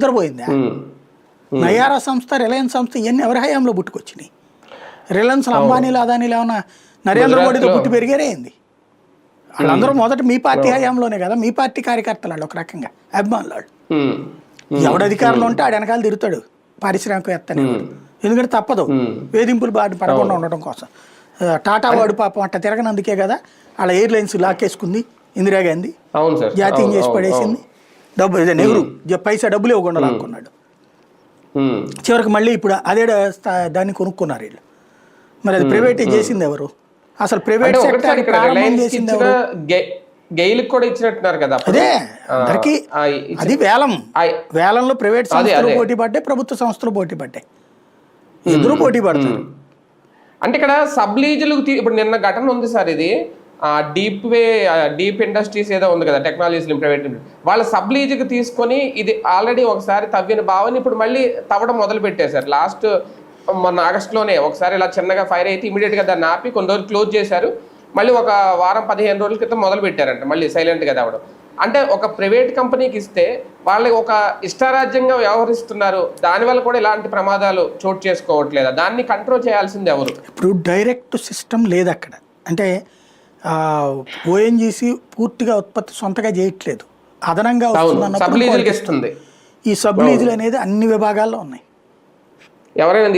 నిద్రపోయిందా? నయారా సంస్థ, రిలయన్స్ సంస్థ ఇవన్నీ ఎవరి హయాంలో పుట్టుకొచ్చినాయి? రిలయన్స్ అంబానీలు అదానీలు ఏమన్నా నరేంద్ర మోడీతో పుట్టి పెరిగారే ఏంది? వాళ్ళందరూ మొదట మీ పార్టీ హయాంలోనే కదా, మీ పార్టీ కార్యకర్తలు వాళ్ళు ఒక రకంగా అభిమానులు వాళ్ళు. ఎవడు అధికారంలో ఉంటే ఆడు వెనకాల తిరుగుతాడు పారిశ్రామికవేత్తని. ఎందుకంటే తప్పదు, వేధింపులు బాధ పడకుండా ఉండటం కోసం. టాటా వాడు పాపం అట్ట తిరగనందుకే కదా వాళ్ళ ఎయిర్లైన్స్ లాక్కేసుకుంది ఇందిరాగాంధీ, జాతీయం చేసి పడేసింది. డబ్బు నెహ్రూ పైసా డబ్బులు ఇవ్వకుండా లాక్కున్నాడు. చివరికి మళ్ళీ ఇప్పుడు అదే దాన్ని కొనుక్కున్నారు వీళ్ళు. మరి అది ప్రైవేట్ చేసింది ఎవరు? అసలు ప్రైవేట్ సెక్టర్ ప్రారంభం చేసింది ఎవరు? గెయిల్ కూడా ఇచ్చినట్టున్నారు కదా. అదే అందరికి అది వేలం. వేలంలో ప్రైవేట్ సంస్థలు పోటీ పడ్డాయి, ప్రభుత్వ సంస్థలు పోటీ పడ్డాయి, ఇద్దరు పోటీ పడతారు. అంటే ఇక్కడ సబ్ లీజులకు ఇప్పుడు నిన్న ఘటన ఉంది సార్, ఇది డీప్ ఇండస్ట్రీస్ ఏదో ఉంది కదా, టెక్నాలజీస్ ప్రైవేట్ వాళ్ళ సబ్ లీజుకి తీసుకొని ఇది ఆల్రెడీ ఒకసారి తవ్విన భావన ఇప్పుడు మళ్ళీ తవ్వడం మొదలు పెట్టేశారు. లాస్ట్ మొన్న ఆగస్టులోనే ఒకసారి ఇలా చిన్నగా ఫైర్ అయితే ఇమీడియట్గా దాన్ని ఆపి కొన్ని రోజులు క్లోజ్ చేశారు. మళ్ళీ ఒక వారం 15 రోజుల క్రితం మొదలు పెట్టారంట మళ్ళీ సైలెంట్గా తవ్వడం. అంటే ఒక ప్రైవేట్ కంపెనీకి ఇస్తే వాళ్ళకి ఒక ఇష్టారాజ్యంగా వ్యవహరిస్తున్నారు, దానివల్ల కూడా ఇలాంటి ప్రమాదాలు చోటు చేసుకోవట్లేదా? దాన్ని కంట్రోల్ చేయాల్సింది ఎవరు? ఇప్పుడు డైరెక్ట్ సిస్టమ్ లేదు అక్కడ. అంటే ఓఎన్జీసీ పూర్తిగా ఉత్పత్తి సొంతగా చేయట్లేదు, అదనంగా వస్తుంది. ఈ సబ్ లీజులు అనేది అన్ని విభాగాల్లో ఉన్నాయి. ఎవరైనా